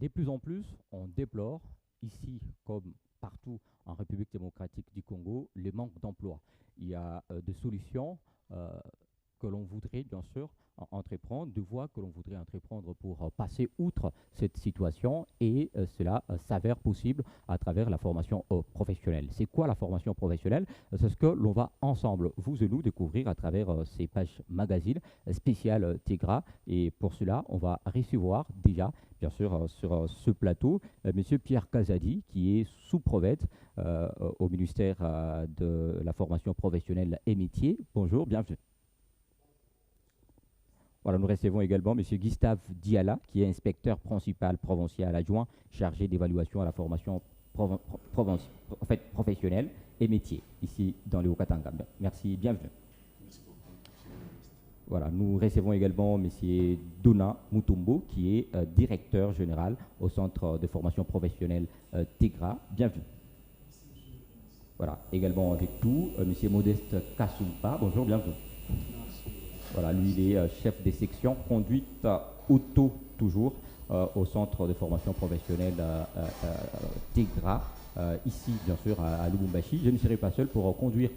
De plus en plus, on déplore, ici comme partout en République démocratique du Congo, le manque d'emploi. Il y a des solutions euh, que l'on voudrait bien sûr entreprendre, de voies que l'on voudrait entreprendre pour passer outre cette situation et cela s'avère possible à travers la formation professionnelle. C'est quoi la formation professionnelle? C'est ce que l'on va ensemble, vous et nous, découvrir à travers ces pages magazines spéciales Tigra. Et pour cela, on va recevoir déjà, bien sûr, sur ce plateau, M. Pierre Kazadi, qui est sous-prophète au ministère de la formation professionnelle et métiers. Bonjour, bienvenue. Voilà, nous recevons également M. Gustave Diala, qui est inspecteur principal provincial adjoint chargé d'évaluation à la formation en fait, professionnelle et métier, ici dans le Haut-Katanga. Merci, bienvenue. Voilà, nous recevons également M. Dona Mutumbo, qui est directeur général au Centre de formation professionnelle Tigra. Bienvenue. Voilà, également avec nous, M. Modeste Kasumpa. Bonjour, bienvenue. Voilà, lui, il est chef des sections conduite auto, toujours, au Centre de formation professionnelle Tigra, ici, bien sûr, à Lubumbashi. Je ne serai pas seul pour conduire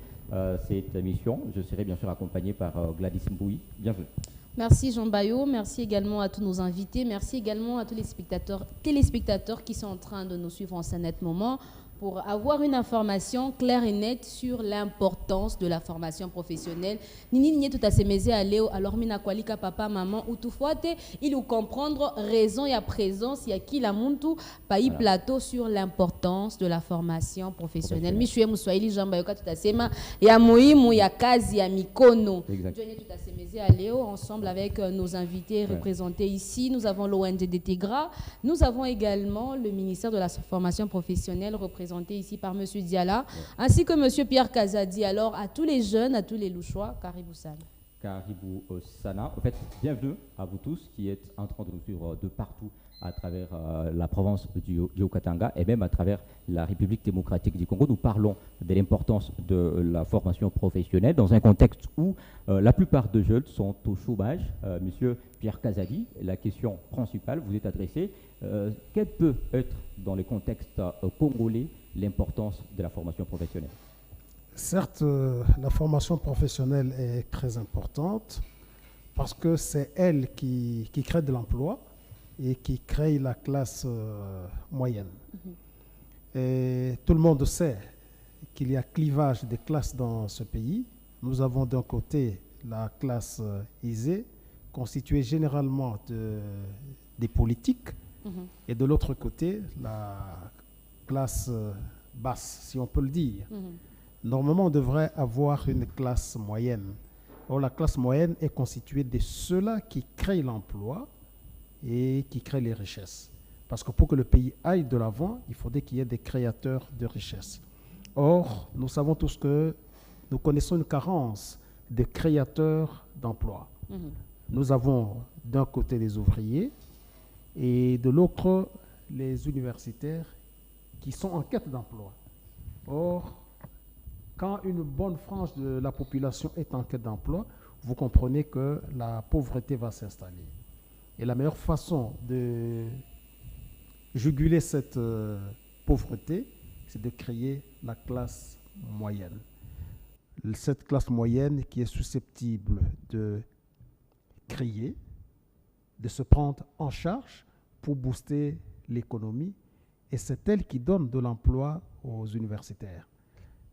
cette mission. Je serai bien sûr accompagné par Gladys Mboui. Bienvenue. Merci Jean Bayo, merci également à tous nos invités, merci également à tous les téléspectateurs qui sont en train de nous suivre en ce net moment pour avoir une information claire et nette sur l'importance de la formation professionnelle. Nini Nini tout à semeze à Léo, alors mina kwalika papa, maman, ou tout fois, il ou comprendre raison et à présence, il y a qui la muntu, pays plateau sur l'importance de la formation professionnelle. Michoué Moussoaili, Jean Bayoka tout à sema, ya Moïmou, ya Kazi, ya Mikono. Johnny tout à semeze à Léo, ensemble avec nos invités représentés ici. Nous avons l'ONG de Tigra, nous avons également le ministère de la formation professionnelle représenté ici par M. Diala, ainsi que M. Pierre Kazadi. Alors, à tous les jeunes, à tous les louchois, Karibou Sana. Karibou Sana. En fait, bienvenue à vous tous qui êtes en train de nous suivre de partout à travers la province du Haut-Katanga et même à travers la République démocratique du Congo. Nous parlons de l'importance de la formation professionnelle dans un contexte où la plupart des jeunes sont au chômage. Monsieur Pierre Kazadi, la question principale vous est adressée. Quelle peut être, dans le contexte congolais, l'importance de la formation professionnelle? Certes, la formation professionnelle est très importante parce que c'est elle qui crée de l'emploi et qui crée la classe moyenne. Et tout le monde sait qu'il y a clivage des classes dans ce pays. Nous avons d'un côté la classe aisée, constituée généralement des politiques, et de l'autre côté, la classe basse, si on peut le dire. Normalement, on devrait avoir une classe moyenne. Or, la classe moyenne est constituée de ceux-là qui créent l'emploi et qui créent les richesses. Parce que pour que le pays aille de l'avant, il faudrait qu'il y ait des créateurs de richesses. Or, nous savons tous que nous connaissons une carence de créateurs d'emplois. Nous avons d'un côté les ouvriers et de l'autre les universitaires qui sont en quête d'emploi. Or, quand une bonne frange de la population est en quête d'emploi, vous comprenez que la pauvreté va s'installer. Et la meilleure façon de juguler cette pauvreté, c'est de créer la classe moyenne. Cette classe moyenne qui est susceptible de créer, de se prendre en charge pour booster l'économie, et c'est elle qui donne de l'emploi aux universitaires.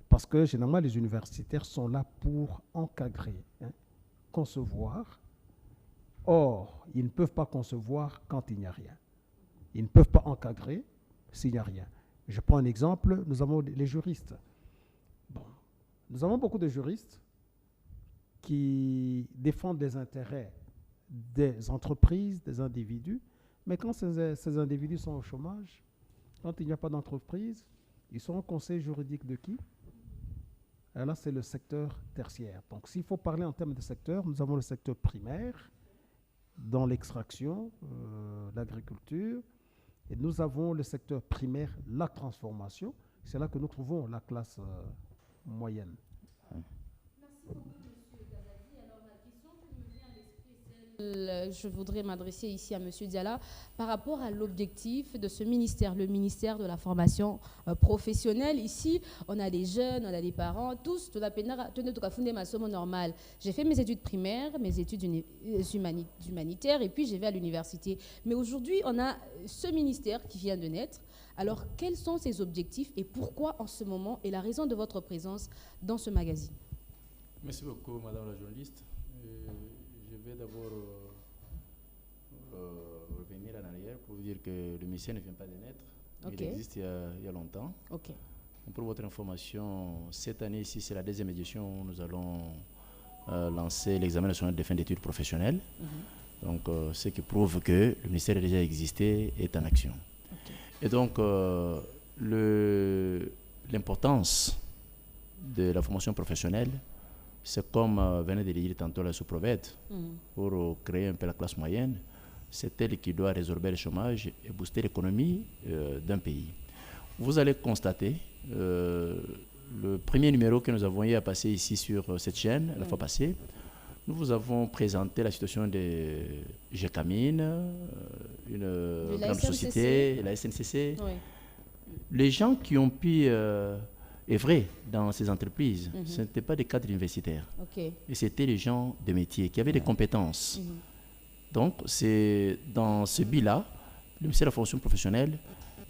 Parce que généralement, les universitaires sont là pour encadrer, concevoir. Or, ils ne peuvent pas concevoir quand il n'y a rien. Ils ne peuvent pas encadrer s'il n'y a rien. Je prends un exemple, nous avons les juristes. Bon, nous avons beaucoup de juristes qui défendent les intérêts des entreprises, des individus, mais quand ces individus sont au chômage, quand il n'y a pas d'entreprise, ils sont au conseil juridique de qui? Et là, c'est le secteur tertiaire. Donc, s'il faut parler en termes de secteur, nous avons le secteur primaire, dans l'extraction, l'agriculture, et nous avons le secteur primaire, la transformation. C'est là que nous trouvons la classe moyenne. Merci beaucoup, M. Kazadi. Alors, la question qui me vient à l'esprit, c'est je voudrais m'adresser ici à M. Diala par rapport à l'objectif de ce ministère, le ministère de la formation professionnelle. Ici, on a des jeunes, on a des parents, tous, tout ma somme normale. J'ai fait mes études primaires, mes études humanitaires, et puis j'ai vais à l'université. Mais aujourd'hui, on a ce ministère qui vient de naître. Alors, quels sont ses objectifs et pourquoi en ce moment et la raison de votre présence dans ce magazine? Merci beaucoup, Madame la journaliste. Je vais d'abord revenir en arrière pour vous dire que le ministère ne vient pas de naître. Okay. Il existe il y a longtemps. Okay. Pour votre information, cette année ici, c'est la 2e édition où nous allons lancer l'examen national de fin d'études professionnelles. Donc, ce qui prouve que le ministère a déjà existé et est en action. Okay. Et donc, l'importance de la formation professionnelle, c'est comme venait de le dire tantôt la sous-prophète, pour créer un peu la classe moyenne, c'est elle qui doit résorber le chômage et booster l'économie d'un pays. Vous allez constater, le premier numéro que nous avons eu à passer ici sur cette chaîne, la fois passée, nous vous avons présenté la situation de Gécamine, une grande société, la SNCC. Oui. Les gens qui ont pu œuvrer dans ces entreprises, ce n'étaient pas des cadres universitaires. Okay. Et c'était les gens de métier qui avaient des compétences. Donc, c'est dans ce but-là, le ministère de la formation professionnelle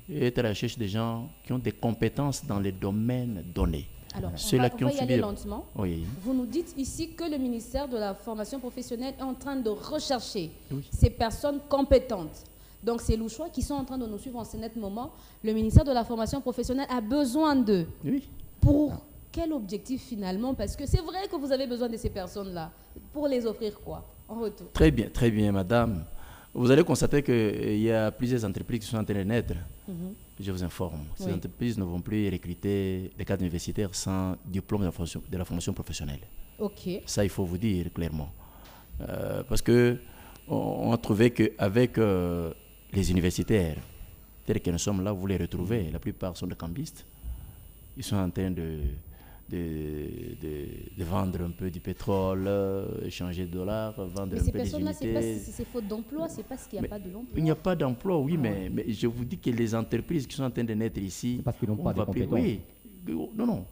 est à la recherche des gens qui ont des compétences dans les domaines donnés. Alors, on va y aller lentement. Oui. Vous nous dites ici que le ministère de la formation professionnelle est en train de rechercher ces personnes compétentes. Donc, c'est Louchois qui sont en train de nous suivre en ce net moment. Le ministère de la formation professionnelle a besoin d'eux. Oui. Pour quel objectif finalement? Parce que c'est vrai que vous avez besoin de ces personnes-là. Pour les offrir quoi en retour? Très bien, madame. Vous allez constater qu'il y a plusieurs entreprises qui sont en train de naître. Je vous informe. Ces entreprises ne vont plus recruter des cadres universitaires sans diplôme de la formation professionnelle. Ok. Ça, il faut vous dire clairement. Parce qu'on a trouvé qu'avec les universitaires, tels que nous sommes là, vous les retrouvez. La plupart sont des cambistes. Ils sont en train de vendre un peu du pétrole, échanger de dollars, vendre un peu des unités. Mais ces personnes-là, c'est pas si c'est faute d'emploi, c'est parce qu'il n'y a pas de l'emploi. Il n'y a pas d'emploi, oui, mais je vous dis que les entreprises qui sont en train de naître ici, parce qu'ils n'ont pas de compétences. Oui, non.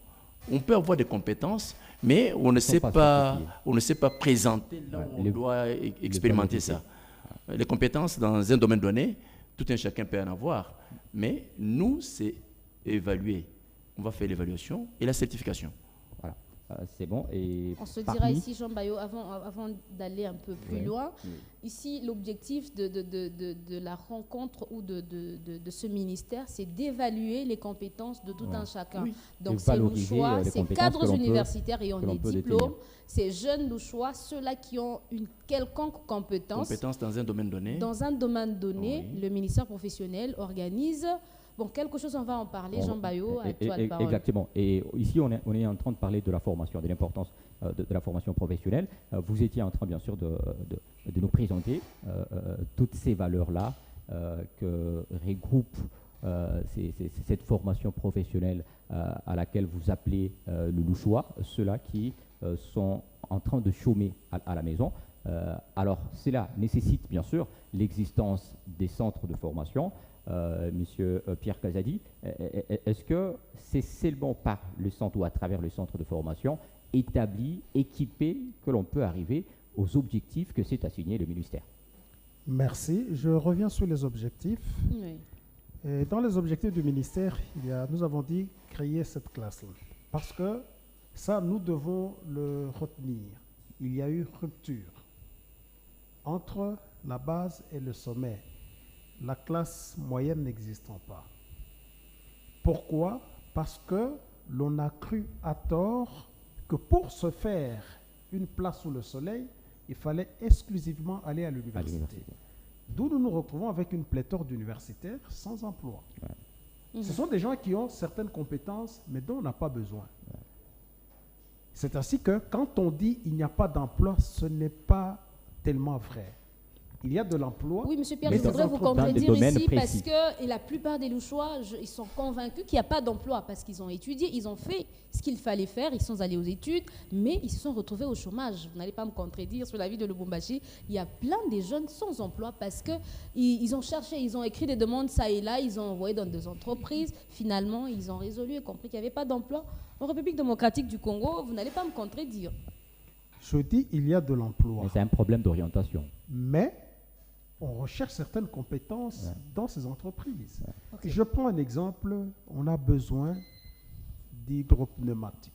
On peut avoir des compétences, mais on ne sait pas présenter là où on doit expérimenter ça. Les compétences dans un domaine donné, tout un chacun peut en avoir, mais nous, c'est évaluer. On va faire l'évaluation et la certification. Voilà, c'est bon. Et on se dira ici, Jean Bayo, avant d'aller un peu plus loin, ici, l'objectif de la rencontre ou de ce ministère, c'est d'évaluer les compétences de tout un chacun. Oui. Donc, c'est Louchois, ces cadres universitaires et on des diplômes, ces jeunes Louchois, ceux-là qui ont une quelconque compétence. Compétence dans un domaine donné. Dans un domaine donné, le ministère professionnel organise. Bon, quelque chose, on va en parler, Jean Bayo, à toi la parole. Exactement. Et ici, on est en train de parler de la formation, de l'importance de la formation professionnelle. Vous étiez en train, bien sûr, de nous présenter toutes ces valeurs-là que regroupe cette formation professionnelle à laquelle vous appelez le Louchois, ceux-là qui sont en train de chômer à la maison. Alors, cela nécessite, bien sûr, l'existence des centres de formation. Monsieur Pierre Kazadi, est-ce que c'est seulement par le centre ou à travers le centre de formation établi, équipé, que l'on peut arriver aux objectifs que s'est assigné le ministère? Merci. Je reviens sur les objectifs. Oui. Et dans les objectifs du ministère, nous avons dit créer cette classe-là. Parce que ça, nous devons le retenir. Il y a eu rupture entre la base et le sommet. La classe moyenne n'existant pas. Pourquoi? Parce que l'on a cru à tort que pour se faire une place sous le soleil, il fallait exclusivement aller à l'université. D'où nous nous retrouvons avec une pléthore d'universitaires sans emploi. Ouais. Ce sont des gens qui ont certaines compétences, mais dont on n'a pas besoin. Ouais. C'est ainsi que quand on dit il n'y a pas d'emploi, ce n'est pas tellement vrai. il y a de l'emploi. Oui, M. Pierre, mais je voudrais vous dans des contredire domaines ici parce précis. que la plupart des Louchois, ils sont convaincus qu'il n'y a pas d'emploi parce qu'ils ont étudié, ils ont fait ce qu'il fallait faire, ils sont allés aux études, mais ils se sont retrouvés au chômage. Vous n'allez pas me contredire sur la vie de Lubumbashi. Il y a plein de jeunes sans emploi parce qu'ils ont cherché, ils ont écrit des demandes ça et là, ils ont envoyé dans des entreprises. Finalement, ils ont résolu et compris qu'il n'y avait pas d'emploi. En République démocratique du Congo, vous n'allez pas me contredire. Je dis il y a de l'emploi, Mais c'est un problème d'orientation. mais on recherche certaines compétences dans ces entreprises. Ok. Je prends un exemple, on a besoin d'hydropneumatiques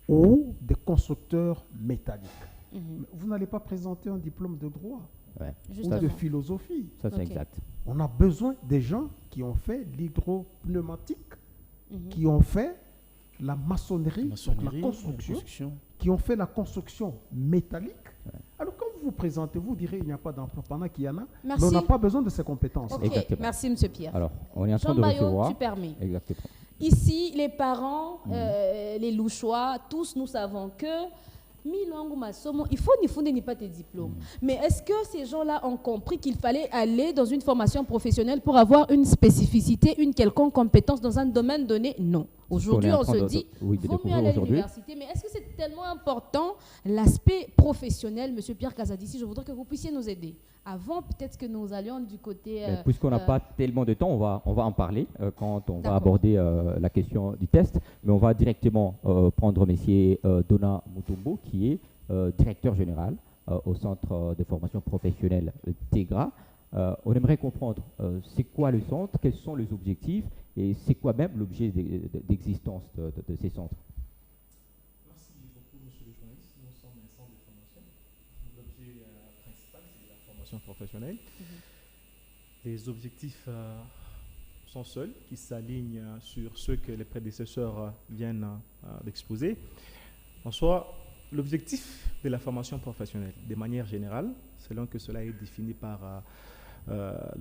ou des constructeurs métalliques. Mhm. Mais vous n'allez pas présenter un diplôme de droit Ouais. ou Justement. de philosophie. Ça, c'est Ok. exact. On a besoin des gens qui ont fait l'hydropneumatique, Mhm. qui ont fait la maçonnerie, Maçonnerie, la construction, construction. qui ont fait la construction métallique. Alors quand vous vous présentez, vous direz il n'y a pas d'emploi pendant qu'il y en a, Merci. mais on n'a pas besoin de ces compétences. Ok, Exactement. merci M. Pierre. Alors, on est en train Jean de Bayo, recevoir. tu permets. Exactement. Ici, les parents, les Louchois, tous nous savons que Milongo Masomo, il faut ni fonder ni pas tes diplômes. Mais est-ce que ces gens-là ont compris qu'il fallait aller dans une formation professionnelle pour avoir une spécificité, une quelconque compétence dans un domaine donné? Non. Aujourd'hui, est en on train se de- dit, oui, de vaut mieux découvrir aller à aujourd'hui. l'université. Mais est-ce que c'est tellement important l'aspect professionnel, Monsieur Pierre Kazadissi? Je voudrais que vous puissiez nous aider. Avant, peut-être que nous allions du côté... Mais puisqu'on n'a pas tellement de temps, on va en parler quand on va D'accord. aborder la question du test. Mais on va directement prendre M. Dona Mutombo, qui est directeur général au Centre de formation professionnelle TEGRA. On aimerait comprendre c'est quoi le centre, quels sont les objectifs et c'est quoi même l'objet d'existence de ces centres. Merci beaucoup, monsieur le journaliste. Nous sommes un centre de formation. L'objet principal, c'est la formation professionnelle. Les objectifs sont seuls, qui s'alignent sur ceux que les prédécesseurs viennent d'exposer. En soi, l'objectif de la formation professionnelle, de manière générale, selon que cela est défini par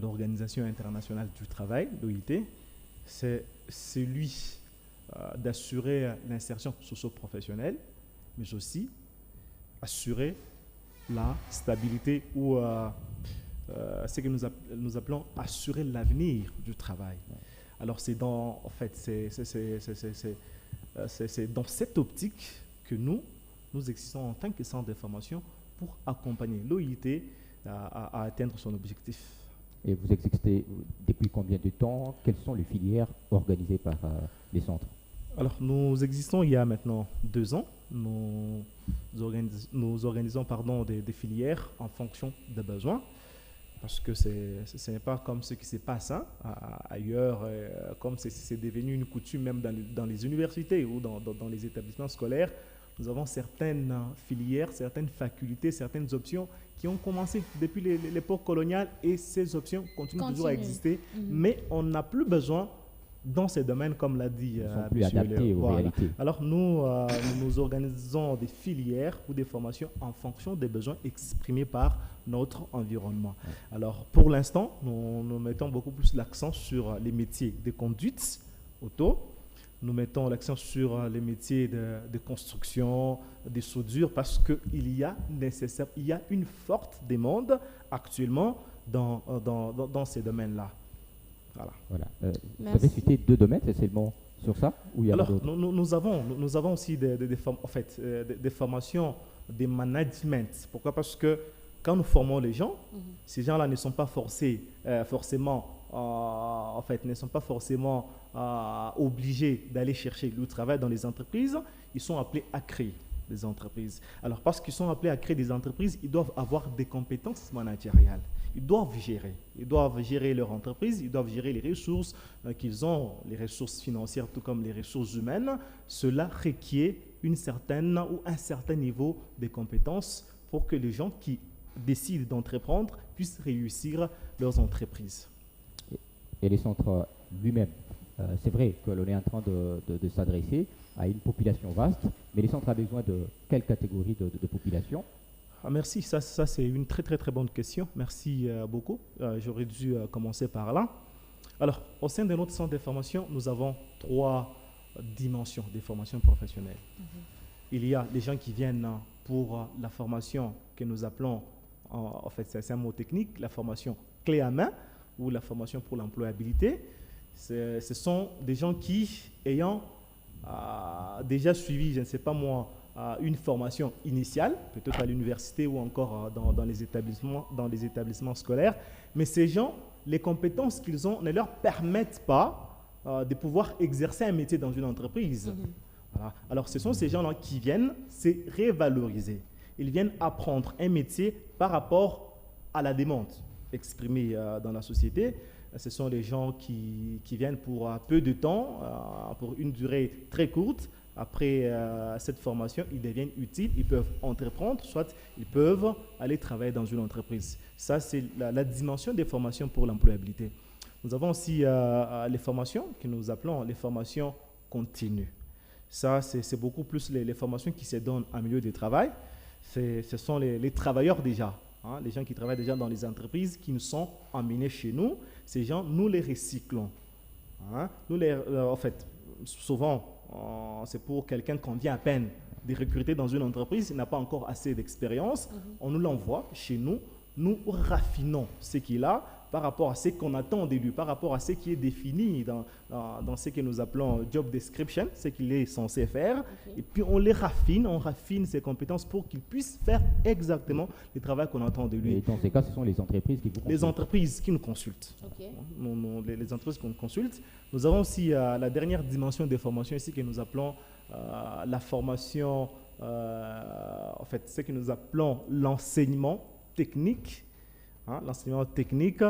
l'Organisation internationale du travail, l'OIT, c'est celui d'assurer l'insertion socio-professionnelle, mais aussi assurer la stabilité ou ce que nous appelons assurer l'avenir du travail. Alors c'est dans, en fait, c'est dans cette optique que nous existons en tant que centre de formation pour accompagner l'OIT à atteindre son objectif. Et vous existez depuis combien de temps? Quelles sont les filières organisées par les centres? Alors, nous existons il y a maintenant 2 ans. Nous organisons des filières en fonction des besoins, parce que ce n'est pas comme ce qui se passe ailleurs, comme c'est devenu une coutume même dans les universités ou dans les établissements scolaires. Nous avons certaines filières, certaines facultés, certaines options qui ont commencé depuis l'époque coloniale et ces options continuent toujours à exister, mais on n'a plus besoin dans ces domaines, comme l'a dit Ils sont plus monsieur adaptés aux voilà. réalités. Alors nous organisons des filières ou des formations en fonction des besoins exprimés par notre environnement. Alors pour l'instant, nous mettons beaucoup plus l'accent sur les métiers de conduite auto. Nous mettons l'accent sur les métiers de construction, de soudure, parce qu'il y a une forte demande actuellement dans ces domaines-là. Voilà. Vous avez cité 2 domaines, c'est seulement sur ça ou il y a Alors, d'autres? nous avons aussi des formations de management. Pourquoi? Parce que quand nous formons les gens, ces gens-là ne sont pas forcément obligés d'aller chercher le travail dans les entreprises. Ils sont appelés à créer des entreprises. Alors, parce qu'ils sont appelés à créer des entreprises, ils doivent avoir des compétences managériales. Ils doivent gérer leur entreprise, ils doivent gérer les ressources qu'ils ont, les ressources financières tout comme les ressources humaines. Cela requiert un certain niveau de compétences pour que les gens qui décident d'entreprendre puissent réussir leurs entreprises. Et les centres lui-même, c'est vrai que l'on est en train de s'adresser à une population vaste, mais les centres ont besoin de quelle catégorie de population? Merci, ça c'est une très très très bonne question. Merci beaucoup. J'aurais dû commencer par là. Alors, au sein de notre centre de formation, nous avons 3 dimensions de formation professionnelle. Il y a les gens qui viennent pour la formation que nous appelons en fait, c'est un mot technique, la formation clé à main ou la formation pour l'employabilité. Ce sont des gens qui, ayant déjà suivi, je ne sais pas moi, une formation initiale, peut-être à l'université ou encore dans les établissements scolaires, mais ces gens, les compétences qu'ils ont ne leur permettent pas de pouvoir exercer un métier dans une entreprise. Voilà. Alors, ce sont ces gens-là qui viennent se révaloriser. Ils viennent apprendre un métier par rapport à la demande exprimée dans la société. Ce sont des gens qui viennent pour peu de temps, pour une durée très courte. Après cette formation, ils deviennent utiles, ils peuvent entreprendre, soit ils peuvent aller travailler dans une entreprise. Ça, c'est la dimension des formations pour l'employabilité. Nous avons aussi les formations que nous appelons les formations continues. Ça, c'est beaucoup plus les formations qui se donnent en milieu de travail. Ce sont les travailleurs déjà, hein, les gens qui travaillent déjà dans les entreprises qui nous sont emmenés chez nous. Ces gens, nous les recyclons. Hein. En fait, souvent, c'est pour quelqu'un qu'on vient à peine de recruter dans une entreprise, il n'a pas encore assez d'expérience. On nous l'envoie chez nous, nous raffinons ce qu'il a par rapport à ce qu'on attend de lui, par rapport à ce qui est défini dans ce que nous appelons job description, ce qu'il est censé faire. Et puis on raffine ses compétences pour qu'il puisse faire exactement le travail qu'on attend de lui. Et dans ces cas, ce sont les entreprises qui vous consultent. Les entreprises qui nous consultent. Les entreprises qu'on consulte. Nous avons aussi la dernière dimension des formations ici que nous appelons la formation, en fait, ce que nous appelons l'enseignement technique. L'enseignement technique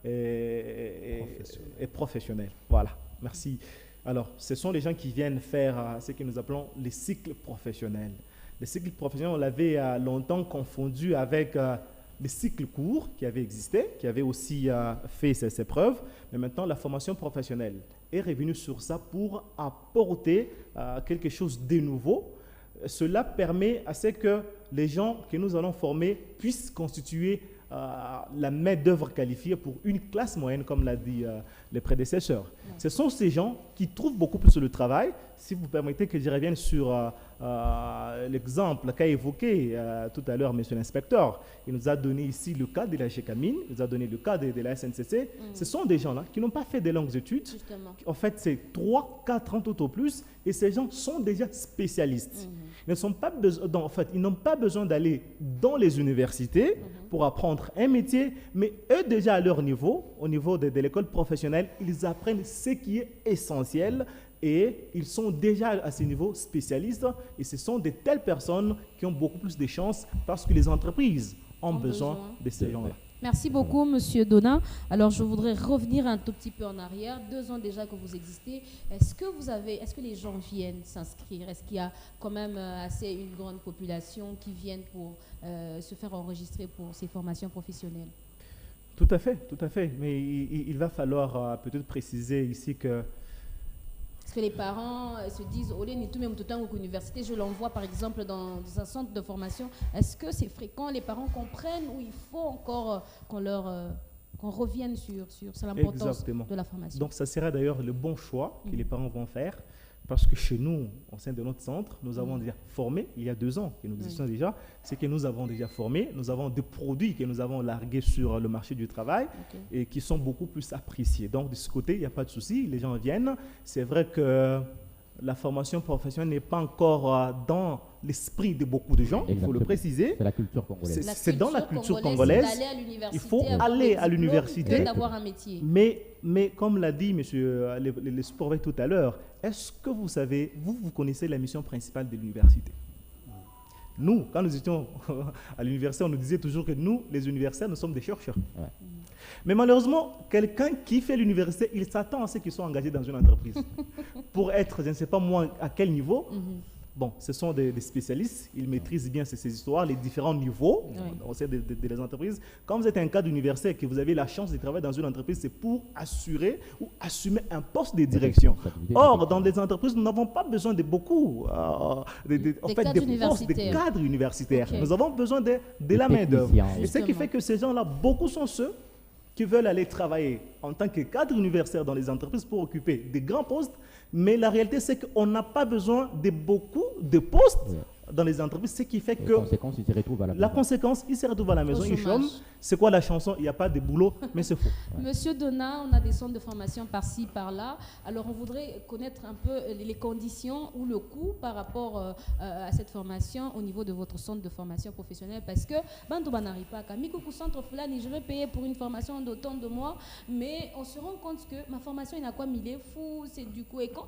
et professionnel. Voilà, merci. Alors, ce sont les gens qui viennent faire ce que nous appelons les cycles professionnels. Les cycles professionnels, on l'avait longtemps confondu avec les cycles courts qui avaient existé, qui avaient aussi fait ses preuves. Mais maintenant, la formation professionnelle est revenue sur ça pour apporter quelque chose de nouveau. Cela permet à ce que les gens que nous allons former puissent constituer la main-d'œuvre qualifiée pour une classe moyenne, comme l'a dit les prédécesseurs. Ce sont ces gens qui trouvent beaucoup plus le travail. Si vous permettez que je revienne sur l'exemple qu'a évoqué tout à l'heure M. l'inspecteur, il nous a donné ici le cas de la GECAMINE, il nous a donné le cas de la SNCC. Ce sont des gens-là qui n'ont pas fait de longues études. Justement. En fait, c'est 3-4 ans tout au plus, et ces gens sont déjà spécialistes. Ils n'ont pas besoin d'aller dans les universités pour apprendre un métier, mais eux déjà à leur niveau, au niveau de l'école professionnelle, ils apprennent ce qui est essentiel et ils sont déjà à ce niveau spécialistes, et ce sont de telles personnes qui ont beaucoup plus de chances parce que les entreprises ont besoin de ces gens-là. Merci beaucoup, Monsieur Donat. Alors, je voudrais revenir un tout petit peu en arrière. 2 ans déjà que vous existez. Est-ce que les gens viennent s'inscrire? Est-ce qu'il y a quand même une grande population qui viennent pour se faire enregistrer pour ces formations professionnelles? Tout à fait. Mais il va falloir peut-être préciser ici que... Parce que les parents se disent, au lieu de tout même tout le temps à l'université, je l'envoie par exemple dans un centre de formation. Est-ce que c'est fréquent, les parents comprennent, ou il faut encore qu'on revienne sur l'importance de la formation? Donc ça sera d'ailleurs le bon choix que les parents vont faire, parce que chez nous, au sein de notre centre, nous avons déjà formé, il y a 2 ans que nous existons déjà, c'est que nous avons déjà formé, nous avons des produits que nous avons largués sur le marché du travail et qui sont beaucoup plus appréciés. Donc de ce côté, il n'y a pas de souci, les gens viennent. C'est vrai que la formation professionnelle n'est pas encore dans l'esprit de beaucoup de gens, il faut le préciser. C'est la culture congolaise. C'est dans la culture congolaise. Il faut aller à l'université. D'avoir un métier. Mais comme l'a dit monsieur le superviseur tout à l'heure, est-ce que vous savez, vous connaissez la mission principale de l'université? Nous, quand nous étions à l'université, on nous disait toujours que nous, les universitaires, nous sommes des chercheurs. Ouais. Mais malheureusement, quelqu'un qui fait l'université, il s'attend à ce qu'ils soient engagés dans une entreprise. Pour être, je ne sais pas moi à quel niveau. Bon, ce sont des spécialistes, ils maîtrisent bien ces histoires, les différents niveaux au sein des entreprises. Quand vous êtes un cadre universitaire et que vous avez la chance de travailler dans une entreprise, c'est pour assurer ou assumer un poste de direction. Or, dans des entreprises, nous n'avons pas besoin de beaucoup, des postes de cadres universitaires. Nous avons besoin de la main-d'œuvre. Et ce qui fait que ces gens-là, beaucoup sont ceux qui veulent aller travailler en tant que cadre universitaire dans les entreprises pour occuper des grands postes. Mais la réalité, c'est qu'on n'a pas besoin de beaucoup de postes dans les entreprises, ce qui fait que conséquence, il se retrouve à la maison. conséquence, il se retrouve à la maison, Au il chômage. chôme. C'est quoi la chanson? Il n'y a pas de boulot, mais c'est faux. Monsieur Donat, on a des centres de formation par-ci, par-là. Alors, on voudrait connaître un peu les conditions ou le coût par rapport à cette formation au niveau de votre centre de formation professionnelle. Parce que, Bandouba n'arrive pas à Mikoukou Centre Fulani, je vais payer pour une formation d'autant de mois, mais on se rend compte que ma formation, il n'a quoi mille fou, c'est du coup. Et quand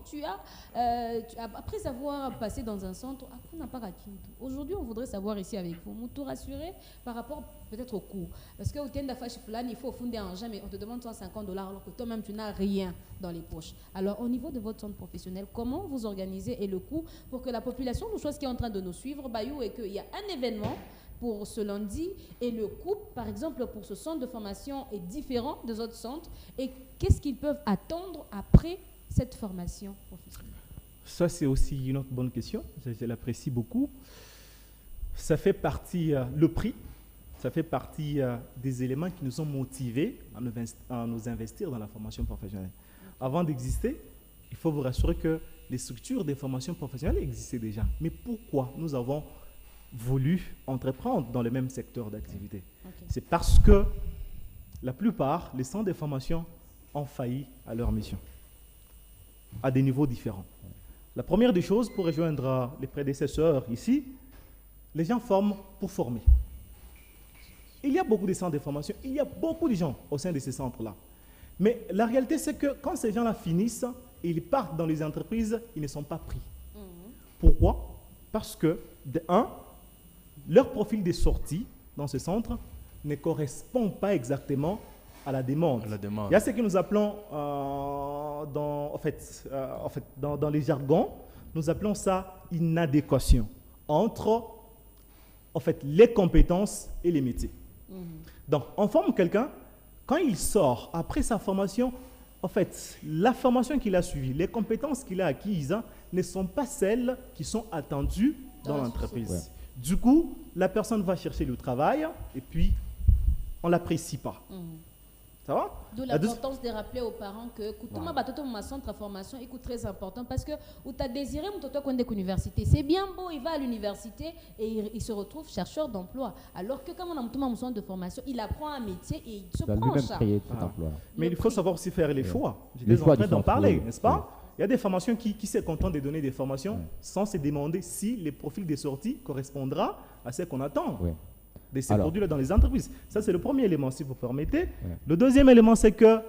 après avoir passé dans un centre, on n'a pas raqué. Aujourd'hui, on voudrait savoir ici avec vous, vous tout rassurer par rapport peut-être au coût. Parce que au tiers d'affaires Fulani, il faut fonder un jamais, on te demande $150 alors que toi-même, tu n'as rien dans les poches. Alors, au niveau de votre centre professionnel, comment vous organisez et le coût pour que la population, nous chose qui est en train de nous suivre, Bayou, et qu'il y a un événement pour ce lundi et le coût, par exemple, pour ce centre de formation est différent des autres centres et qu'est-ce qu'ils peuvent attendre après cette formation professionnelle? Ça, c'est aussi une autre bonne question. Je l'apprécie beaucoup. Ça fait partie, le prix, ça fait partie des éléments qui nous ont motivés à nous investir dans la formation professionnelle. Avant d'exister, il faut vous rassurer que les structures des formations professionnelles existaient déjà. Mais pourquoi nous avons voulu entreprendre dans le même secteur d'activité? Okay. C'est parce que la plupart, les centres de formation ont failli à leur mission, à des niveaux différents. La première des choses, pour rejoindre les prédécesseurs ici, les gens forment pour former. Il y a beaucoup de centres de formation, il y a beaucoup de gens au sein de ces centres-là. Mais la réalité, c'est que quand ces gens-là finissent, ils partent dans les entreprises, ils ne sont pas pris. Pourquoi? Parce que, de un, leur profil de sortie dans ce centre ne correspond pas exactement à la demande. Il y a ce que nous appelons, dans les jargons, nous appelons ça inadéquation entre les compétences et les métiers. Donc, on forme quelqu'un, quand il sort, après sa formation, la formation qu'il a suivie, les compétences qu'il a acquises ne sont pas celles qui sont attendues dans l'entreprise. Ouais. Du coup, la personne va chercher le travail et puis on ne l'apprécie pas. Ça va? D'où l'importance de rappeler aux parents que ma centre de formation est très important parce que tu as désiré l'université. C'est bien beau, il va à l'université et il se retrouve chercheur d'emploi. Alors que quand on a un centre de formation, il apprend un métier et il se prend ça. Mais il faut savoir aussi faire les choix. J'étais en train d'en parler, n'est-ce pas? Il y a des formations qui se contentent de donner des formations sans se demander si le profil de sortie correspondra à ce qu'on attend. De ces produits-là dans les entreprises. Ça, c'est le premier élément, si vous permettez. Le deuxième élément, c'est que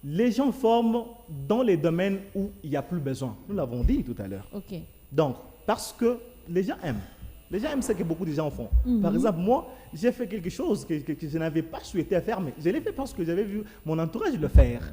les gens forment dans les domaines où il n'y a plus besoin. Nous l'avons dit tout à l'heure. Donc, parce que les gens aiment. Les gens aiment ce que beaucoup de gens font. Par exemple, moi, j'ai fait quelque chose que je n'avais pas souhaité faire, mais je l'ai fait parce que j'avais vu mon entourage le faire.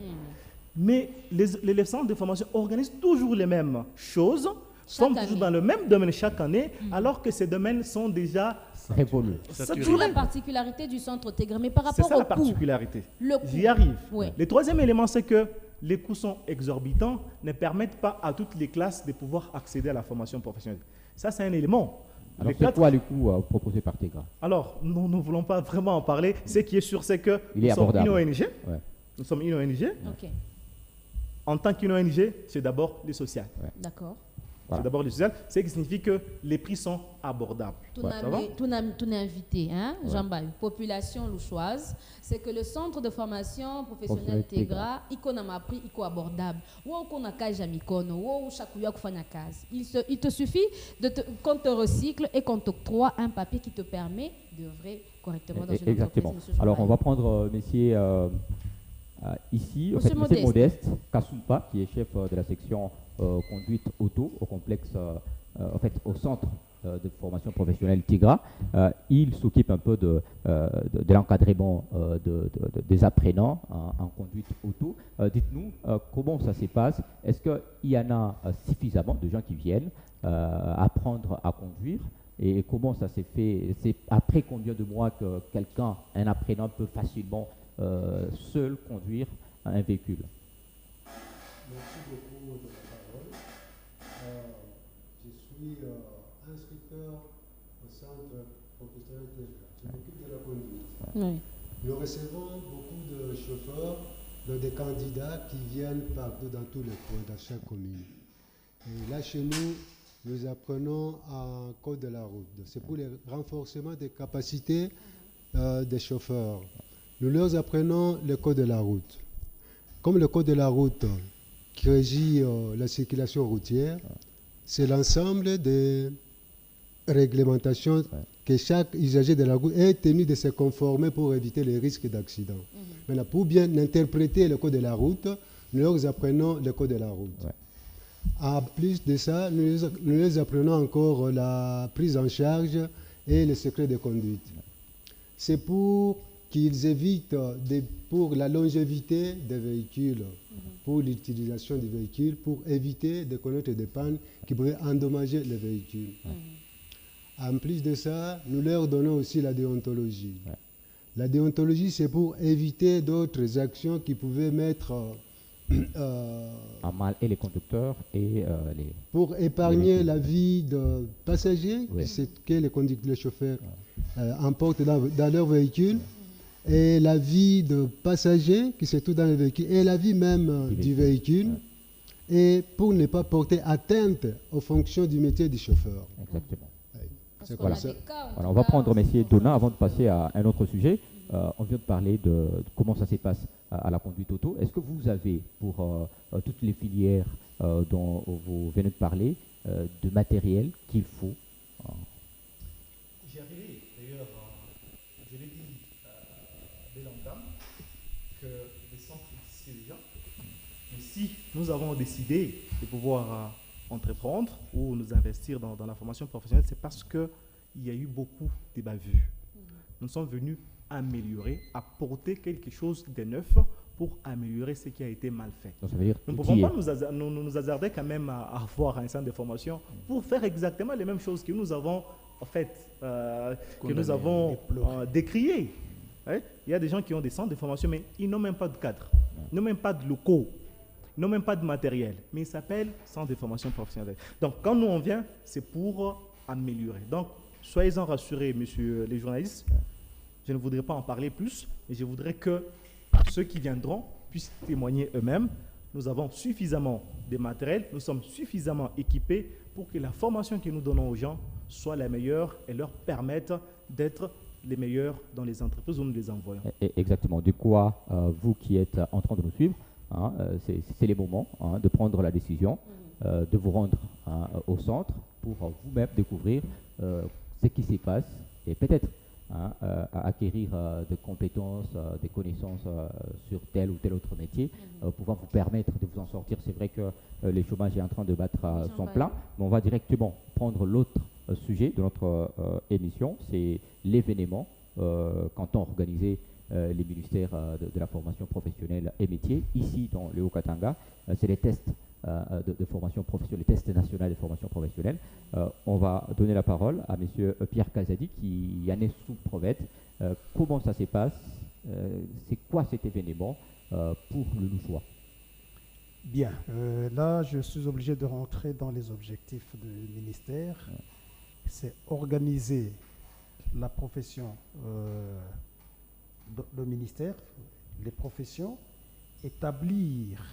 Mais les centres de formation organisent toujours les mêmes choses, forment toujours dans le même domaine chaque année, alors que ces domaines sont déjà révolu. C'est toujours la particularité du centre Tégré, mais par rapport au coût. C'est ça la particularité. J'y arrive. Le troisième élément, c'est que les coûts sont exorbitants, ne permettent pas à toutes les classes de pouvoir accéder à la formation professionnelle. Ça, c'est un élément. Alors, c'est quoi le coût proposé par Tégra? Alors, nous ne voulons pas vraiment en parler. Ce qui est sûr, c'est que nous sommes une ONG. Nous sommes une ONG. En tant qu'une ONG, c'est d'abord le social. D'accord. C'est d'abord le social, ce qui signifie que les prix sont abordables. Tout n'est invité, hein, Jean-Baï, population louchoise, c'est que le centre de formation professionnelle Tégra, il a prix abordable. Il te suffit qu'on te recycle et qu'on t'octroie un papier qui te permet d'œuvrer correctement dans une Exactement. entreprise. Alors, on va prendre messieurs ici, monsieur Modeste Kassoumpa, qui est chef de la section conduite auto au complexe, au centre de formation professionnelle Tégra. Il s'occupe un peu de l'encadrement des apprenants en conduite auto. Dites-nous comment ça se passe. Est-ce qu'il y en a suffisamment de gens qui viennent apprendre à conduire? Et comment ça s'est fait? C'est après combien de mois que un apprenant peut facilement seul conduire un véhicule? Merci beaucoup de la parole. Je suis instructeur au centre professionnel Tégra. Je m'occupe de la conduite. Nous recevons beaucoup de chauffeurs, des candidats qui viennent partout dans tous les coins, dans chaque commune. Et là, chez nous, nous apprenons un code de la route. C'est pour le renforcement des capacités des chauffeurs. Nous leur apprenons le code de la route. Comme le code de la route qui régit la circulation routière, c'est l'ensemble des réglementations que chaque usager de la route est tenu de se conformer pour éviter les risques d'accident. Maintenant, pour bien interpréter le code de la route, nous leur apprenons le code de la route. En plus de ça, nous leur apprenons encore la prise en charge et le secret de conduite. C'est pour qu'ils évitent, pour la longévité des véhicules, pour l'utilisation du véhicule, pour éviter de connaître des pannes qui pourraient endommager le véhicule. En plus de ça, nous leur donnons aussi la déontologie. La déontologie, c'est pour éviter d'autres actions qui pouvaient mettre en mal et les conducteurs et les... Pour épargner la vie de passagers que les chauffeurs emportent dans leur véhicule, et la vie de passagers qui se trouvent dans le véhicule, et la vie même du véhicule, et pour ne pas porter atteinte aux fonctions du métier du chauffeur. Exactement. Voilà. On va prendre M. Donat avant de passer à un autre sujet. On vient de parler de comment ça se passe à la conduite auto. Est-ce que vous avez, pour toutes les filières dont vous venez de parler, de matériel qu'il faut J'y arriverai. D'ailleurs, je l'ai dit dès l'entame que les centres existaient déjà. Mais si nous avons décidé de pouvoir entreprendre ou nous investir dans la formation professionnelle, c'est parce qu'il y a eu beaucoup de bavures. Nous sommes venus améliorer, apporter quelque chose de neuf pour améliorer ce qui a été mal fait. Donc, ça veut dire Nous ne pouvons pas nous hasarder quand même à avoir un centre de formation pour faire exactement les mêmes choses que nous avons en fait, que nous avons décriées. Ouais? Il y a des gens qui ont des centres de formation, mais ils n'ont même pas de cadre, ils n'ont même pas de locaux, ils n'ont même pas de matériel, mais ils s'appellent centre de formation professionnelle. Donc quand nous on vient, c'est pour améliorer. Donc soyez-en rassurés, messieurs les journalistes. Je ne voudrais pas en parler plus, mais je voudrais que ceux qui viendront puissent témoigner eux-mêmes. Nous avons suffisamment de matériel, nous sommes suffisamment équipés pour que la formation que nous donnons aux gens soit la meilleure et leur permette d'être les meilleurs dans les entreprises où nous les envoyons. Exactement. Du coup, vous qui êtes en train de nous suivre, c'est les moments de prendre la décision, de vous rendre au centre pour vous-même découvrir ce qui s'y passe et peut-être à acquérir des compétences, des connaissances sur tel ou tel autre métier, pouvant vous permettre de vous en sortir. C'est vrai que le chômage est en train de battre son plein, mais on va directement prendre l'autre sujet de notre émission, c'est l'événement quand on organisait les ministères de la formation professionnelle et métiers, ici dans le Haut-Katanga. C'est les tests de formation professionnelle, les tests nationaux de formation professionnelle. On va donner la parole à M. Pierre Kazadi qui en est sous-prophète. Comment ça se passe? C'est quoi cet événement pour le Louchois? Bien, là je suis obligé de rentrer dans les objectifs du ministère. C'est organiser la profession, le ministère, les professions, établir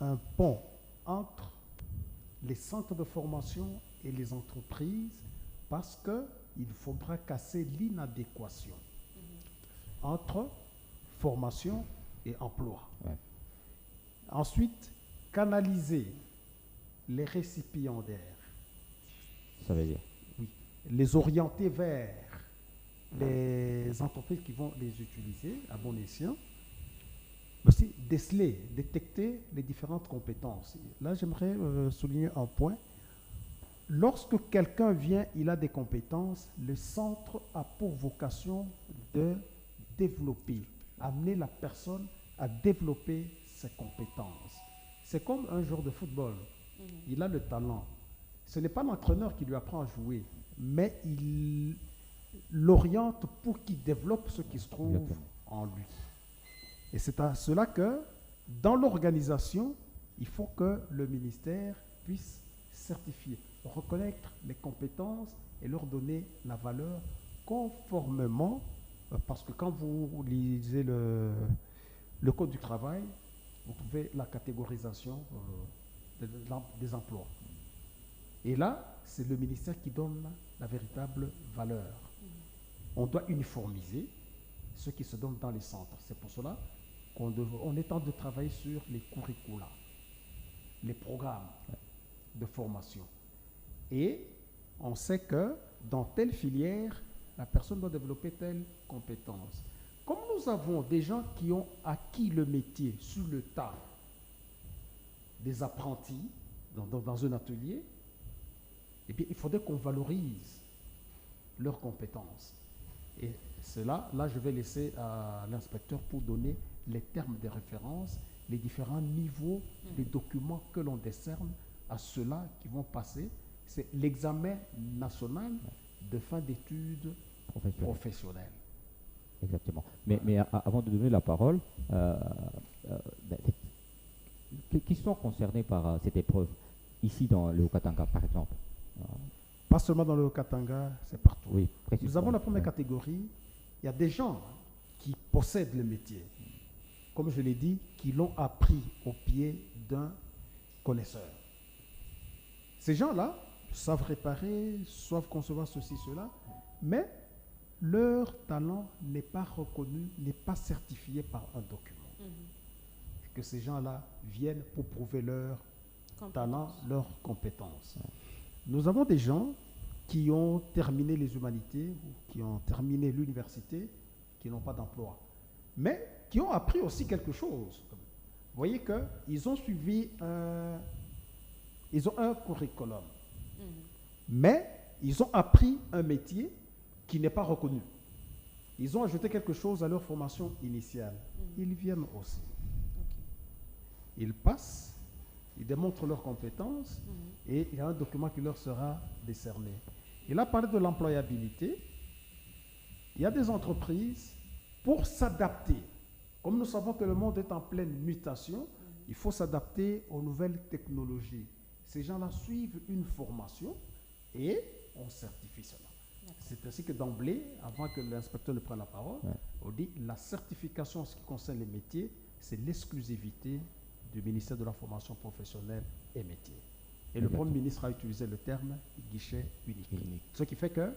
un pont entre les centres de formation et les entreprises, parce qu'il faudra casser l'inadéquation entre formation et emploi. Ensuite, canaliser les récipiendaires. Ça veut dire Les orienter vers les entreprises qui vont les utiliser à bon escient. Aussi, déceler, détecter les différentes compétences. Là, j'aimerais souligner un point. Lorsque quelqu'un vient, il a des compétences, le centre a pour vocation de développer, amener la personne à développer ses compétences. C'est comme un joueur de football. Il a le talent. Ce n'est pas l'entraîneur qui lui apprend à jouer, mais il l'oriente pour qu'il développe ce qui se trouve en lui. Et c'est à cela que, dans l'organisation, il faut que le ministère puisse certifier, reconnaître les compétences et leur donner la valeur conformément, parce que quand vous lisez le Code du travail, vous trouvez la catégorisation des emplois. Et là, c'est le ministère qui donne la véritable valeur. On doit uniformiser ce qui se donne dans les centres. C'est pour cela qu'on est en train de travailler sur les curricula, les programmes de formation. Et on sait que dans telle filière, la personne doit développer telle compétence. Comme nous avons des gens qui ont acquis le métier sur le tas, des apprentis dans un atelier, eh bien, il faudrait qu'on valorise leurs compétences. Et cela, là, je vais laisser à l'inspecteur pour donner les termes de référence, les différents niveaux de documents que l'on décerne à ceux-là qui vont passer. C'est l'examen national de fin d'études professionnelles. Exactement. Mais avant de donner la parole, qui sont concernés par cette épreuve ici dans le Haut-Katanga, par exemple? Pas seulement dans le Haut-Katanga, c'est partout. Oui, nous avons la première catégorie. Il y a des gens qui possèdent le métier, comme je l'ai dit, qui l'ont appris au pied d'un connaisseur. Ces gens-là savent réparer, savent concevoir ceci, cela, mais leur talent n'est pas reconnu, n'est pas certifié par un document. Que ces gens-là viennent pour prouver leur talent, leurs compétences. Nous avons des gens qui ont terminé les humanités, ou qui ont terminé l'université, qui n'ont pas d'emploi, mais qui ont appris aussi quelque chose. Vous voyez qu'ils ont suivi ils ont un curriculum, mais ils ont appris un métier qui n'est pas reconnu. Ils ont ajouté quelque chose à leur formation initiale. Ils viennent aussi. Ils passent, ils démontrent leurs compétences et il y a un document qui leur sera décerné. Il a parlé de l'employabilité. Il y a des entreprises, pour s'adapter, comme nous savons que le monde est en pleine mutation, il faut s'adapter aux nouvelles technologies. Ces gens-là suivent une formation et on certifie cela. C'est ainsi que d'emblée, avant que l'inspecteur ne prenne la parole, on dit la certification en ce qui concerne les métiers, c'est l'exclusivité du ministère de la formation professionnelle et métiers. Et le Premier ministre a utilisé le terme guichet unique. Ce qui fait que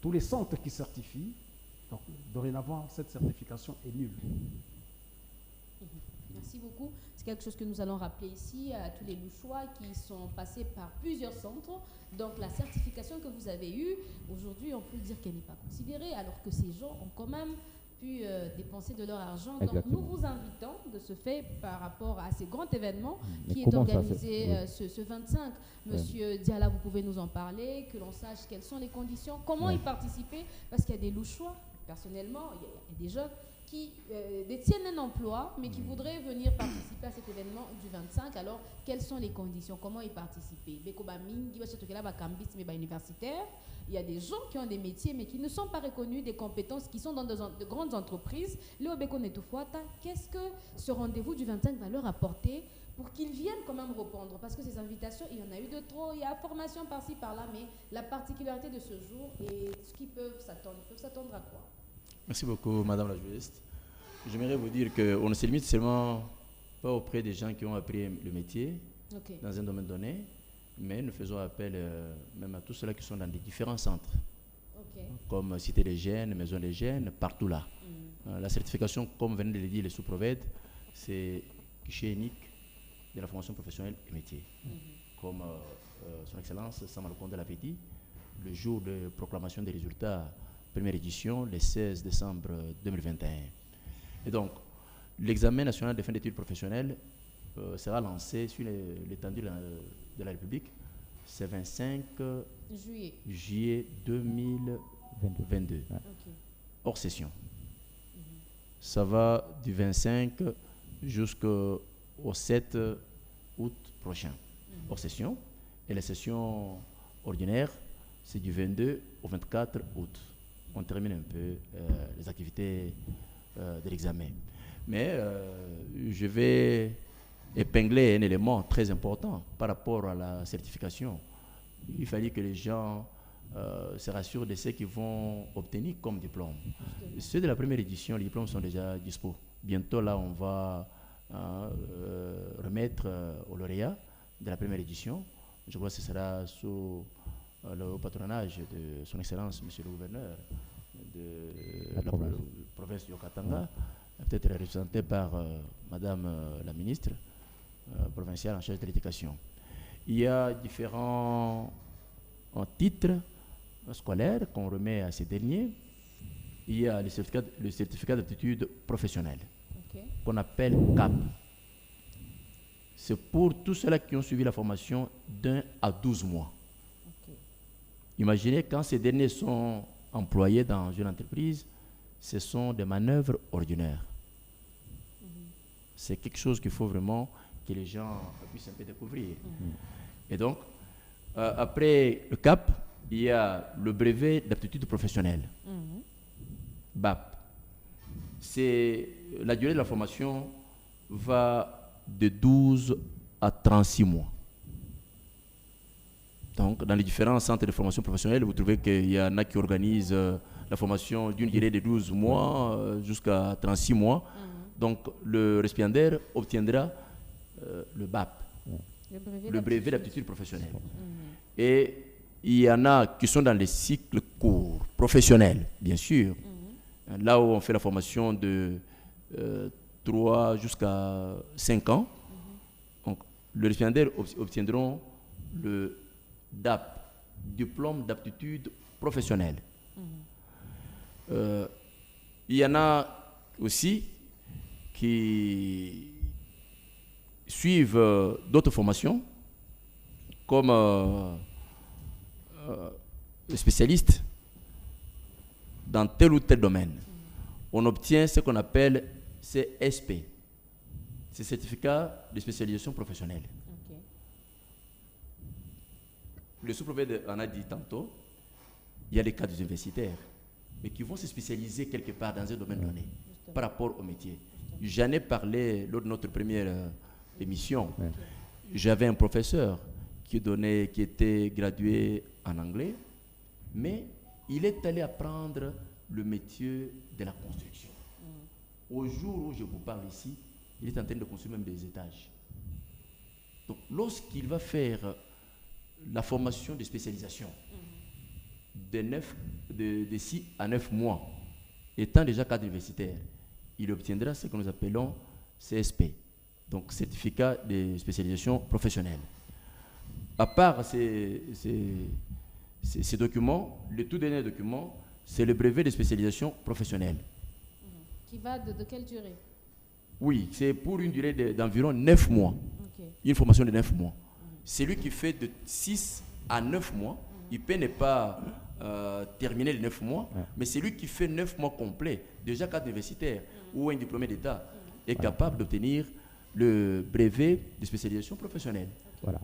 tous les centres qui certifient, donc dorénavant, cette certification est nulle. Merci beaucoup. C'est quelque chose que nous allons rappeler ici à tous les Louchois qui sont passés par plusieurs centres. Donc la certification que vous avez eue, aujourd'hui, on peut dire qu'elle n'est pas considérée, alors que ces gens ont quand même pu dépenser de leur argent. Exactement. Donc nous vous invitons de ce fait par rapport à ce grand événement qui est organisé ce 25. Monsieur Diala, vous pouvez nous en parler, que l'on sache quelles sont les conditions, comment y participer, parce qu'il y a des Louchois, personnellement, il y a des jeunes qui détiennent un emploi, mais qui voudraient venir participer à cet événement du 25. Alors, quelles sont les conditions? Comment y participer? Il y a des gens qui ont des métiers, mais qui ne sont pas reconnus, des compétences, qui sont dans de grandes entreprises. Qu'est-ce que ce rendez-vous du 25 va leur apporter pour qu'ils viennent quand même répondre? Parce que ces invitations, il y en a eu de trop, il y a formation par-ci, par-là, mais la particularité de ce jour et ce qu'ils peuvent s'attendre à quoi? Merci beaucoup, Madame la juriste. J'aimerais vous dire qu'on ne se limite seulement pas auprès des gens qui ont appris le métier dans un domaine donné, mais nous faisons appel même à tous ceux-là qui sont dans des différents centres, comme Cité des Jeunes, Maison des Jeunes, partout là. La certification, comme venait de le dire les sous-provèdes, c'est guichet unique de la formation professionnelle et métier. Comme son Excellence Samuel Okonde l'avait dit, le jour de proclamation des résultats, première édition, le 16 décembre 2021. Et donc, l'examen national de fin d'études professionnelles sera lancé sur l'étendue de la République. C'est 25 juillet 2022, hors session. Ça va du 25 jusqu'au 7 août prochain, hors session. Et la session ordinaire, c'est du 22 au 24 août. On termine un peu les activités de l'examen. Mais je vais épingler un élément très important par rapport à la certification. Il fallait que les gens se rassurent de ce qu'ils vont obtenir comme diplôme. Ceux de la première édition, les diplômes sont déjà dispo. Bientôt, là, on va remettre aux lauréats de la première édition Je crois que ce sera sous le patronage de son Excellence, Monsieur le Gouverneur de la province du Haut-Katanga, peut-être représenté par Madame la Ministre provinciale en charge de l'éducation. Il y a différents titres scolaires qu'on remet à ces derniers. Il y a le certificat d'aptitude professionnelle, qu'on appelle CAP. C'est pour tous ceux-là qui ont suivi la formation d'1 à 12 mois. Imaginez quand ces derniers sont employés dans une entreprise, ce sont des manœuvres ordinaires. C'est quelque chose qu'il faut vraiment que les gens puissent un peu découvrir. Et donc, après le CAP, il y a le brevet d'aptitude professionnelle. BAP. La durée de la formation va de 12 à 36 mois. Donc, dans les différents centres de formation professionnelle, vous trouvez qu'il y en a qui organisent la formation d'une durée de 12 mois jusqu'à 36 mois. Donc, le récipiendaire obtiendra le BAP, le brevet d'aptitude professionnelle. Et il y en a qui sont dans les cycles courts, professionnels, bien sûr. Là où on fait la formation de 3 jusqu'à 5 ans. Donc, le récipiendaire obtiendront le DAP, diplôme d'aptitude professionnelle. Il y en a aussi qui suivent d'autres formations, comme les spécialistes dans tel ou tel domaine. On obtient ce qu'on appelle CSP, c'est certificat de spécialisation professionnelle. Le sous-préfet en a dit tantôt, il y a les cadres universitaires, mais qui vont se spécialiser quelque part dans un domaine donné, par rapport au métier. J'en ai parlé lors de notre première émission. J'avais un professeur qui était gradué en anglais, mais il est allé apprendre le métier de la construction. Au jour où je vous parle ici, il est en train de construire même des étages. Donc, lorsqu'il va faire la formation de spécialisation de 6 à 9 mois, étant déjà cadre universitaire, il obtiendra ce que nous appelons CSP, donc certificat de spécialisation professionnelle. À part ces documents, le tout dernier document, c'est le brevet de spécialisation professionnelle. Qui va de quelle durée? Oui, c'est pour une durée d'environ 9 mois. Une formation de 9 mois. Celui qui fait de 6 à 9 mois, il peut ne pas terminer les 9 mois, mais celui qui fait 9 mois complets, déjà cadre universitaire ou un diplômé d'État, est capable d'obtenir le brevet de spécialisation professionnelle.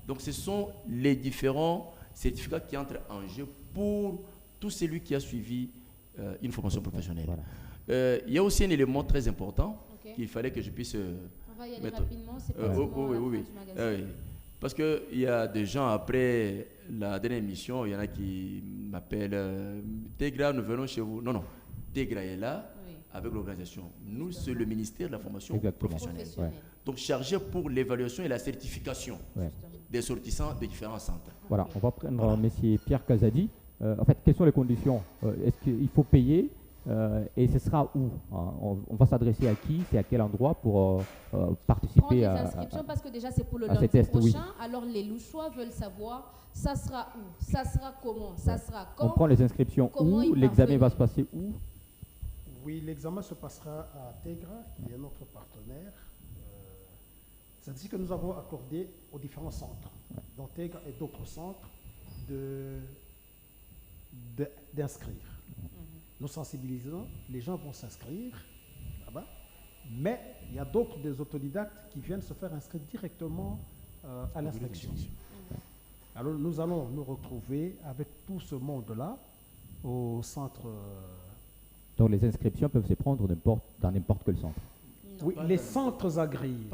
Donc ce sont les différents certificats qui entrent en jeu pour tout celui qui a suivi une formation professionnelle. Il y a aussi un élément très important qu'il fallait que je puisse on va y aller rapidement, c'est oui. Parce qu'il y a des gens, après la dernière émission, il y en a qui m'appellent Tegra, nous venons chez vous. Non, Tegra est là avec l'organisation. Nous, c'est le ministère de la formation professionnelle. Donc, chargé pour l'évaluation et la certification des sortissants des différents centres. Voilà, on va prendre M. Pierre Kazadi. En fait, quelles sont les conditions? Est-ce qu'il faut payer et ce sera où? On va s'adresser à qui? C'est à quel endroit pour participer à les inscriptions parce que déjà c'est pour le lundi prochain. Alors les Louchois veulent savoir ça sera où, ça sera comment, ça sera quand. On prend les inscriptions où? L'examen va se passer où? Oui, l'examen se passera à Tegra, qui est notre partenaire. C'est ainsi que nous avons accordé aux différents centres, dont Tegra et d'autres centres, d'inscrire. Nous sensibilisons, les gens vont s'inscrire là-bas, mais il y a d'autres des autodidactes qui viennent se faire inscrire directement à l'inscription. Alors nous allons nous retrouver avec tout ce monde-là au centre. Donc les inscriptions peuvent se prendre dans n'importe quel centre. Oui, les centres agréés.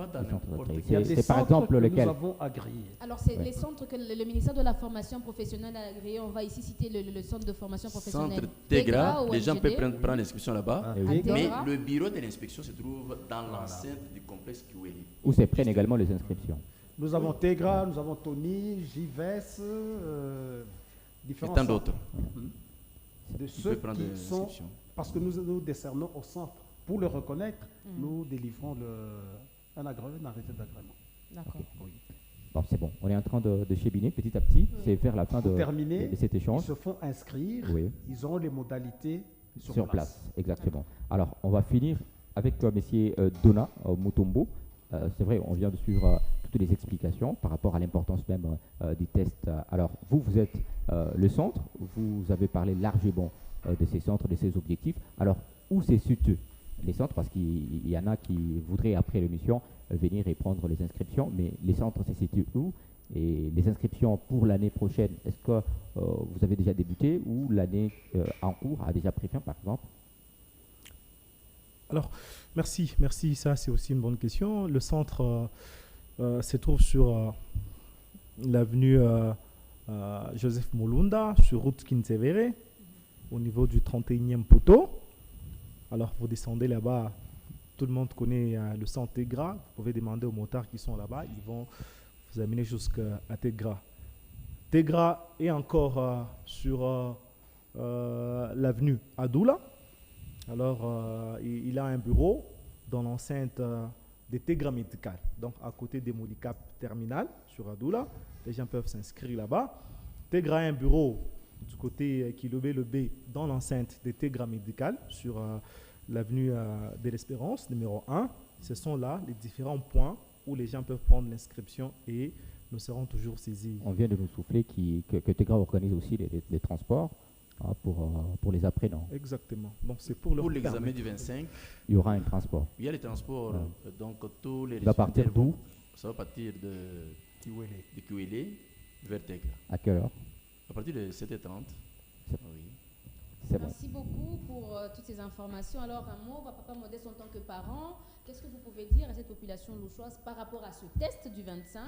C'est par exemple lesquels nous avons agréés. Alors, c'est les centres que le ministère de la formation professionnelle a agréés. On va ici citer le centre de formation professionnelle. Centre Tegra, les gens peuvent prendre l'inscription là-bas. Oui. Mais le bureau de l'inspection se trouve dans l'enceinte du complexe Kiweli. Où se prennent également les inscriptions. Nous avons Tegra, nous avons Tony, JVS, Et différents tant centres. d'autres. De Tu ceux peux prendre qui des sont, inscriptions. parce que nous décernons au centre. Pour le reconnaître, nous délivrons un arrêté d'agrément. D'accord. Bon, c'est bon, on est en train de cheminer petit à petit, c'est vers la fin Pour terminer, de cet ils échange. se font inscrire, Oui. ils auront les modalités Sur place, exactement. Alors, on va finir avec messieurs Dona Mutombo. C'est vrai, on vient de suivre toutes les explications par rapport à l'importance même des tests. Alors, vous êtes le centre, vous avez parlé largement de ces centres, de ces objectifs. Alors, où se situent les centres? Parce qu'il y en a qui voudraient, après l'émission, venir et prendre les inscriptions, mais les centres se situent où? Et les inscriptions pour l'année prochaine, est-ce que vous avez déjà débuté ou l'année en cours a déjà pris fin, par exemple? Alors, merci, ça c'est aussi une bonne question. Le centre se trouve sur l'avenue Joseph Mulunda, sur route Kinsevere, au niveau du 31e poteau. Alors, vous descendez là-bas, tout le monde connaît le centre Tegra, vous pouvez demander aux motards qui sont là-bas, ils vont vous amener jusqu'à Tegra. Tegra est encore sur l'avenue Adoula. Alors, il a un bureau dans l'enceinte des Tegra Médical, donc à côté des Modicap Terminal sur Adoula. Les gens peuvent s'inscrire là-bas. Tegra a un bureau du côté Kilobé le B dans l'enceinte des Tegra Médical sur l'avenue de l'Espérance, numéro 1. Ce sont là les différents points où les gens peuvent prendre l'inscription et nous serons toujours saisis. On vient de nous souffler que Tegra organise aussi les transports pour les apprenants. Exactement. Donc c'est pour l'examen du 25, il y aura un transport. il y a les transports. Donc tous les Il va partir d'où? Ça va partir de Kiwele vers Tegra. À quelle heure? À partir de 7h30. C'est- Oui. C'est bon. Merci beaucoup pour toutes ces informations. Alors, un mot, Papa Modeste, en tant que parent, qu'est-ce que vous pouvez dire à cette population louchoise par rapport à ce test du 25?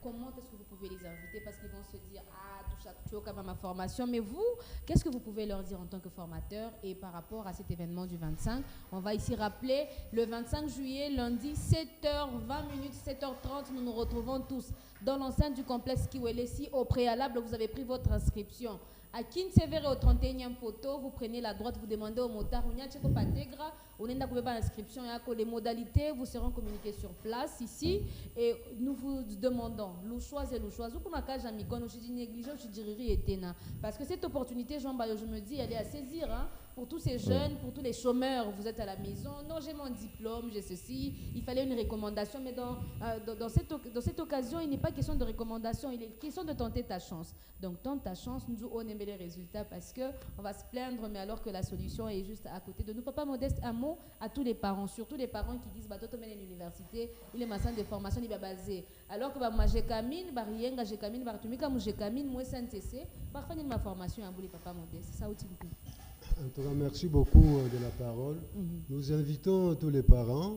Comment est-ce que vous pouvez les inviter? Parce qu'ils vont se dire, ah, tout ça, tu as ma formation. Mais vous, qu'est-ce que vous pouvez leur dire en tant que formateur et par rapport à cet événement du 25? On va ici rappeler, le 25 juillet, lundi, 7h20, 7h30, nous nous retrouvons tous dans l'enceinte du complexe Kiwele. Si au préalable, vous avez pris votre inscription à Kinsevere au 31e poteau, vous prenez la droite, vous demandez au motard, on est dans l'inscription, les modalités vous seront communiquées sur place ici et nous vous demandons, louchoise et louchoise, vous pouvez je dis négligent, je dirais étena. Parce que cette opportunité, Jean Bayo, je me dis, elle est à saisir, hein, pour tous ces jeunes, pour tous les chômeurs, vous êtes à la maison, non, j'ai mon diplôme, j'ai ceci, il fallait une recommandation, mais dans cette occasion, il n'est pas question de recommandation, il est question de tenter ta chance. Donc, tente ta chance, nous, on aime les résultats parce qu'on va se plaindre, mais alors que la solution est juste à côté de nous. Papa Modeste, un mot à tous les parents, surtout les parents qui disent, bah, toi, tu mènes une université, il est ma centre de formation, il est basé. Alors que, bah, moi, j'ai camine, bah, rien, j'ai camine, bah, tu m'as comme j'ai camine, moi, CNTC, parfois, il ma formation, à bout, Papa Modeste. Ça, aussi, En tout cas, merci beaucoup de la parole. Nous invitons tous les parents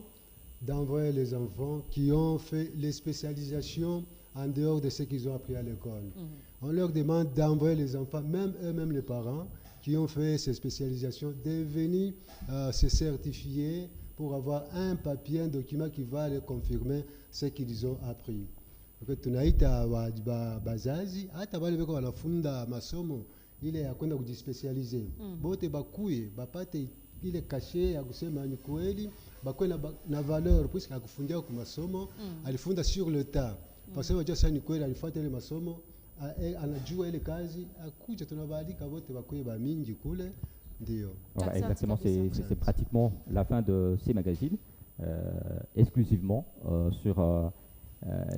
d'envoyer les enfants qui ont fait les spécialisations en dehors de ce qu'ils ont appris à l'école. On leur demande d'envoyer les enfants, même eux-mêmes les parents, qui ont fait ces spécialisations, de venir se certifier pour avoir un papier, un document qui va les confirmer ce qu'ils ont appris. Tunaita bazazi hata wale weko wanafunza masomo ile ya kwenda kujispecialize bote bakuye bapate ile kashe ya kusema ni kweli bakwe na valeur puisque akufundia kwa masomo alifunda sur le tas parce que wajua sasa ni kweli alifuata ile masomo anajua ile kazi akuja tunabadilika wote bakuye ba mingi kule ndio. Voilà, exactement, c'est pratiquement la fin de ces magazines exclusivement sur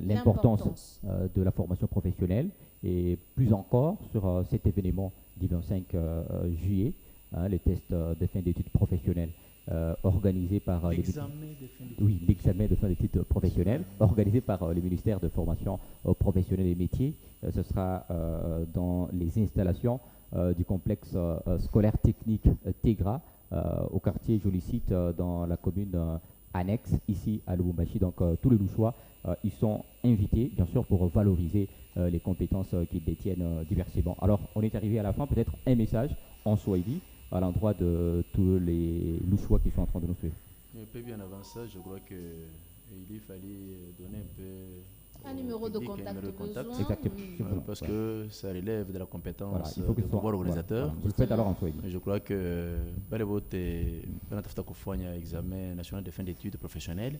l'importance de la formation professionnelle et plus encore sur cet événement du 25 juillet, les tests de fin d'études professionnelles organisés par l'examen de fin d'études professionnelles organisé par le ministère de formation professionnelle et métiers. Ce sera dans les installations du complexe scolaire technique Tegra au quartier Jolicite dans la commune annexe ici à Lubumbashi. Donc tous les Louchois ils sont invités bien sûr pour valoriser les compétences qu'ils détiennent diversement. Alors on est arrivé à la fin, peut-être un message en Swahili à l'endroit de tous les Louchois qui sont en train de nous suivre. Un peu bien avant ça, je crois qu'il fallait donner un peu Un numéro de public, un contact numéro de contact. besoin. Exactement. Simplement. Parce Voilà. que ça relève de la compétence Voilà, il faut que du ce soit- pouvoir organisateur. voilà. Vous le faites alors en Swahili. Et je crois que Balebote, Banatafuta Kufanya, examen national de fin d'études professionnelles,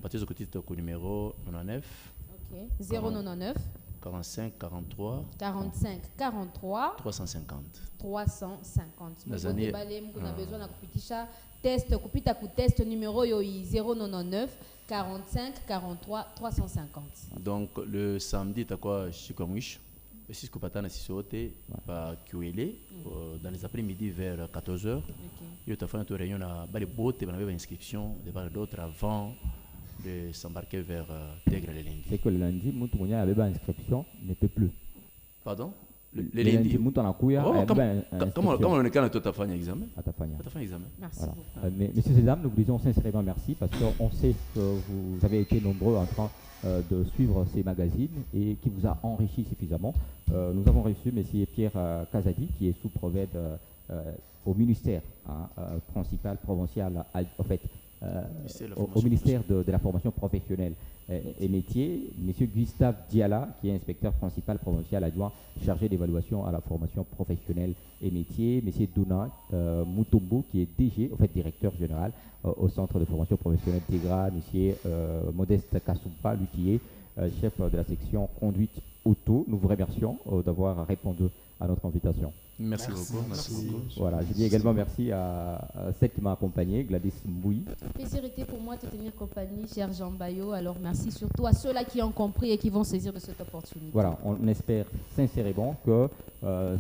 baptiste au côté de numéro 99 Ok. 099 45 43 45 43 350. 350. Nazani- On a besoin de kupitisha test, kupita ku test numéro yo 099 45 43 350. Donc le samedi, tu as quoi Chikamwish. Le 6 Kopatana Sisote, par QLE, dans les après-midi vers 14h. Ok. Il y a une réunion à Balebote, on avait une inscription de part et d'autre avant de s'embarquer vers Tègre le lundi. C'est que le lundi, Moutounia avait pas inscription, ne peut plus. Pardon Le Le lundi, lundi. Moutounakuya Oh, avait comment inscription on est quand tu as fait un examen à Tafania. Tu as fait un examen. Merci Voilà. beaucoup. Mais, messieurs et dames, nous vous disons sincèrement merci parce qu'on sait que vous avez été nombreux en train de suivre ces magazines et qui vous a enrichi suffisamment. Nous avons reçu M. Pierre Kazadi qui est sous-prophète au ministère principal provincial, en fait, au ministère de la formation professionnelle et métier, M. Gustave Diala, qui est inspecteur principal provincial adjoint chargé d'évaluation à la formation professionnelle et métier, M. Dona Mutombo, qui est DG, en fait directeur général au centre de formation professionnelle Tegra, M. Modeste Kasumpa, lui qui est chef de la section conduite auto. Nous vous remercions d'avoir répondu à notre invitation. Merci beaucoup. Merci beaucoup. Voilà, je dis également merci à celle qui m'a accompagné, Gladys Mbouy. Plaisir était pour moi de te tenir compagnie, cher Jean Bayo. Alors merci surtout à ceux-là qui ont compris et qui vont saisir de cette opportunité. Voilà, on espère sincèrement que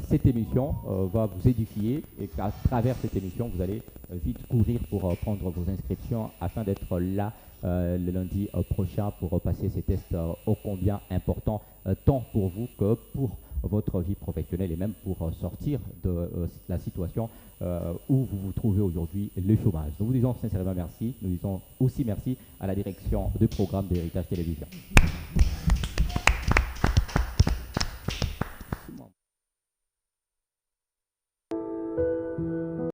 cette émission va vous édifier et qu'à travers cette émission, vous allez vite courir pour prendre vos inscriptions afin d'être là le lundi prochain pour passer ces tests ô combien importants, tant pour vous que pour votre vie professionnelle et même pour sortir de la situation où vous vous trouvez aujourd'hui, le chômage. Nous vous disons sincèrement merci. Nous disons aussi merci à la direction du programme d'Héritage Télévision.